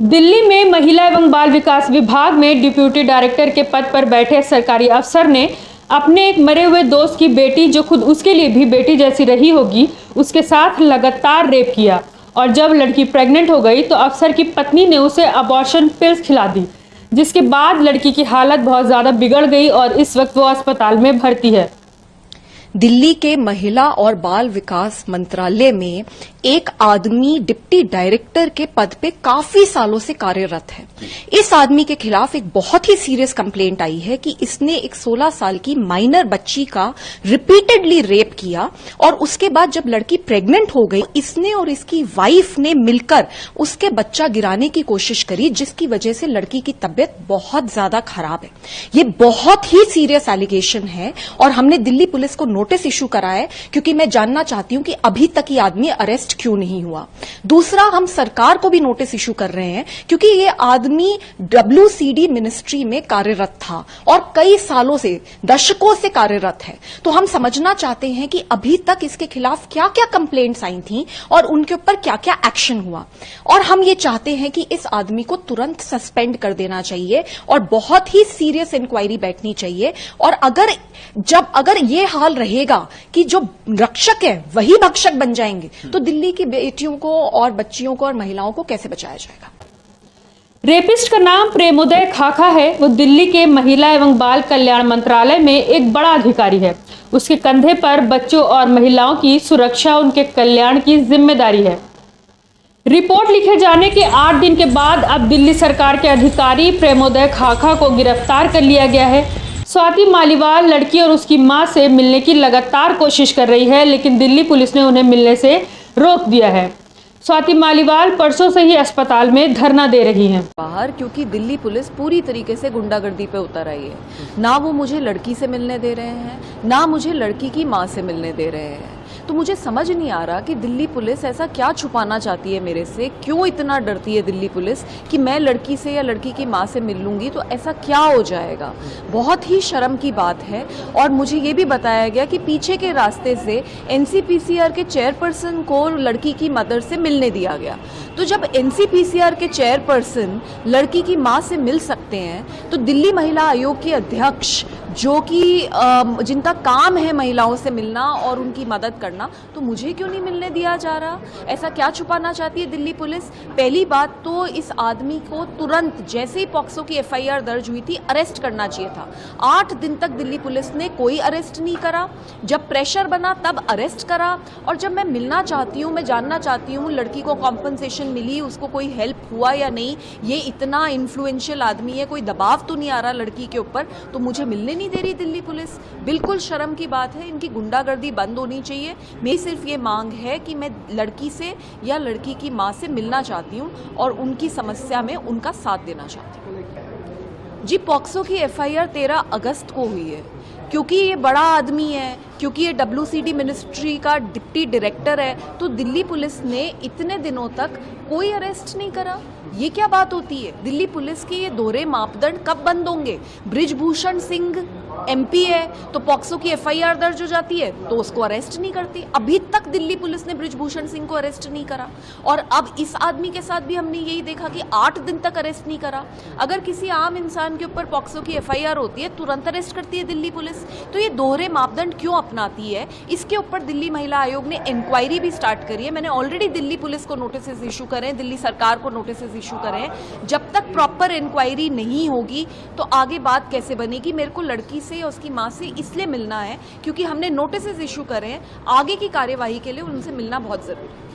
दिल्ली में महिला एवं बाल विकास विभाग में डिप्यूटी डायरेक्टर के पद पर बैठे सरकारी अफसर ने अपने एक मरे हुए दोस्त की बेटी, जो खुद उसके लिए भी बेटी जैसी रही होगी, उसके साथ लगातार रेप किया। और जब लड़की प्रेग्नेंट हो गई तो अफसर की पत्नी ने उसे अबॉर्शन पिल्स खिला दी, जिसके बाद लड़की की हालत बहुत ज़्यादा बिगड़ गई और इस वक्त वो अस्पताल में भर्ती है। दिल्ली के महिला और बाल विकास मंत्रालय में एक आदमी डिप्टी डायरेक्टर के पद पे काफी सालों से कार्यरत है। इस आदमी के खिलाफ एक बहुत ही सीरियस कंप्लेंट आई है कि इसने एक 16 साल की माइनर बच्ची का रिपीटेडली रेप किया और उसके बाद जब लड़की प्रेग्नेंट हो गई, इसने और इसकी वाइफ ने मिलकर उसके बच्चा गिराने की कोशिश करी, जिसकी वजह से लड़की की तबीयत बहुत ज्यादा खराब है। ये बहुत ही सीरियस एलिगेशन है और हमने दिल्ली पुलिस को नोटिस इशू करा है, क्योंकि मैं जानना चाहती हूं कि अभी तक ये आदमी अरेस्ट क्यों नहीं हुआ। दूसरा, हम सरकार को भी नोटिस इशू कर रहे हैं, क्योंकि ये आदमी WCD मिनिस्ट्री में कार्यरत था और कई सालों से, दशकों से कार्यरत है। तो हम समझना चाहते हैं कि अभी तक इसके खिलाफ क्या क्या कंप्लेंट्स आई थी और उनके ऊपर क्या क्या एक्शन हुआ। और हम ये चाहते हैं कि इस आदमी को तुरंत सस्पेंड कर देना चाहिए और बहुत ही सीरियस इंक्वायरी बैठनी चाहिए। और अगर ये हाल रहेगा कि जो रक्षक है वही भक्षक बन जाएंगे, तो दिल्ली की बेटियों को और बच्चियों को और महिलाओं को कैसे बचाया जाएगा। रेपिस्ट का नाम प्रेमोदय खाखा है। वो दिल्ली के महिला एवं बाल कल्याण मंत्रालय में एक बड़ा अधिकारी है। उसके कंधे पर बच्चों और महिलाओं की सुरक्षा, उनके कल्याण की जिम्मेदारी है। रिपोर्ट लिखे जाने के 8 दिन के बाद अब दिल्ली सरकार के अधिकारी प्रेमोदय खाखा को गिरफ्तार कर लिया गया है। स्वाति मालीवाल लड़की और उसकी मां से मिलने की लगातार कोशिश कर रही है, लेकिन दिल्ली पुलिस ने उन्हें मिलने से रोक दिया है। स्वाति मालीवाल परसों से ही अस्पताल में धरना दे रही हैं बाहर, क्योंकि दिल्ली पुलिस पूरी तरीके से गुंडागर्दी पे उतर आई है। ना वो मुझे लड़की से मिलने दे रहे हैं, ना मुझे लड़की की मां से मिलने दे रहे हैं। तो मुझे समझ नहीं आ रहा कि दिल्ली पुलिस ऐसा क्या छुपाना चाहती है मेरे से, क्यों इतना डरती है दिल्ली पुलिस कि मैं लड़की से या लड़की की मां से मिल लूंगी तो ऐसा क्या हो जाएगा। बहुत ही शर्म की बात है। और मुझे ये भी बताया गया कि पीछे के रास्ते से NCPCR के चेयरपर्सन को लड़की की मदर से मिलने दिया गया। तो जब NCPCR के चेयरपर्सन लड़की की मां से मिल सकते हैं, तो दिल्ली महिला आयोग के अध्यक्ष, जो कि जिनका काम है महिलाओं से मिलना और उनकी मदद करना, तो मुझे क्यों नहीं मिलने दिया जा रहा। ऐसा क्या छुपाना चाहती है दिल्ली पुलिस। पहली बात तो इस आदमी को तुरंत, जैसे ही पॉक्सो की FIR दर्ज हुई थी, अरेस्ट करना चाहिए था। 8 दिन तक दिल्ली पुलिस ने कोई अरेस्ट नहीं करा। जब प्रेशर बना तब अरेस्ट करा। और जब मैं मिलना चाहती हूँ, मैं जानना चाहती हूँ लड़की को कॉम्पनसेशन मिली, उसको कोई हेल्प हुआ या नहीं, ये इतना इन्फ्लुएंशियल आदमी है, कोई दबाव तो नहीं आ रहा लड़की के ऊपर, तो मुझे मिलने नहीं दे रही दिल्ली पुलिस। बिल्कुल शर्म की बात है। इनकी गुंडागर्दी बंद होनी चाहिए। मेरी सिर्फ ये मांग है कि मैं लड़की से या लड़की की मां से मिलना चाहती हूँ और उनकी समस्या में उनका साथ देना चाहती हूँ। जी, पॉक्सो की FIR 13 अगस्त को हुई है। क्योंकि ये बड़ा आदमी है, क्योंकि ये WCD मिनिस्ट्री का डिप्टी डायरेक्टर है, तो दिल्ली पुलिस ने इतने दिनों तक कोई अरेस्ट नहीं करा। ये क्या बात होती है। दिल्ली पुलिस के ये दोहरे मापदंड कब बंद होंगे। बृजभूषण सिंह MP है, तो पॉक्सो की FIR दर्ज हो जाती है तो उसको अरेस्ट नहीं करती। अभी तक दिल्ली पुलिस ने बृजभूषण सिंह को अरेस्ट नहीं करा। और अब इस आदमी के साथ भी हमने यही देखा कि 8 दिन तक अरेस्ट नहीं करा। अगर किसी आम इंसान के ऊपर पॉक्सो की FIR होती है, तुरंत अरेस्ट करती है दिल्ली पुलिस। तो ये दोहरे मापदंड क्यों अपनाती है, इसके ऊपर दिल्ली महिला आयोग ने इंक्वायरी भी स्टार्ट करी है। मैंने ऑलरेडी दिल्ली पुलिस को नोटिस इशू करे, दिल्ली सरकार को नोटिस इशू करें। जब तक प्रॉपर इंक्वायरी नहीं होगी तो आगे बात कैसे बनेगी। मेरे को लड़की से, उसकी मां से इसलिए मिलना है क्योंकि हमने नोटिस इशू करे हैं। आगे की कार्यवाही के लिए उनसे मिलना बहुत जरूरी है।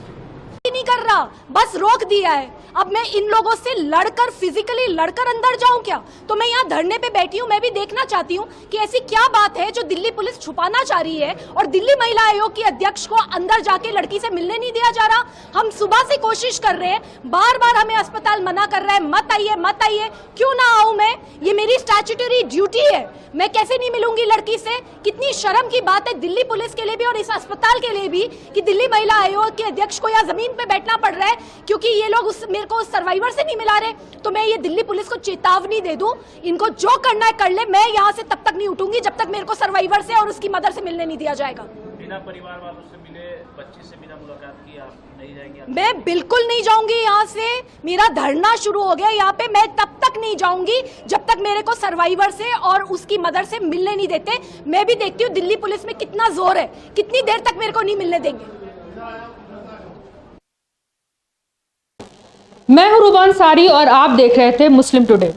नहीं कर रहा, बस रोक दिया है। अब मैं इन लोगों से लड़कर, फिजिकली लड़कर अंदर जाऊं क्या। तो मैं यहाँ धरने पे बैठी हूँ। मैं भी देखना चाहती हूँ कि ऐसी क्या बात है जो दिल्ली पुलिस छुपाना चाह रही है और दिल्ली महिला आयोग की अध्यक्ष को अंदर जाके लड़की से मिलने नहीं दिया जा रहा। हम सुबह से कोशिश कर रहे हैं, बार बार हमें अस्पताल मना कर रहा है, मत आइए मत आइए। क्यों ना आऊं मैं, ये मेरी स्टैट्यूटरी ड्यूटी है। मैं कैसे नहीं मिलूंगी लड़की से। कितनी शर्म की बात है दिल्ली पुलिस के लिए भी और इस अस्पताल के लिए भी कि दिल्ली महिला आयोग के अध्यक्ष को यहाँ जमीन पे बैठना पड़ रहा है क्योंकि ये लोग मेरे को उस सर्वाइवर से नहीं मिला रहे। तो मैं ये दिल्ली पुलिस को चेतावनी दे दूं, इनको जो करना है कर ले। मैं यहाँ से तब तक नहीं उठूंगी जब तक मेरे को सर्वाइवर से और उसकी मदर से मिलने नहीं दिया जाएगा। बिना परिवार वालों से मिले बच्ची से बिना मुलाकात किए आप नहीं जाएंगे? मैं बिल्कुल नहीं जाऊंगी यहाँ से। मेरा धरना शुरू हो गया यहाँ पे। मैं तब तक नहीं जाऊंगी जब तक मेरे को सर्वाइवर से और उसकी मदर से मिलने नहीं देते। मैं भी देखती हूँ दिल्ली पुलिस में कितना जोर है, कितनी देर तक मेरे को नहीं मिलने देंगे। मैं हूं रूबान सारी और आप देख रहे थे मुस्लिम टुडे।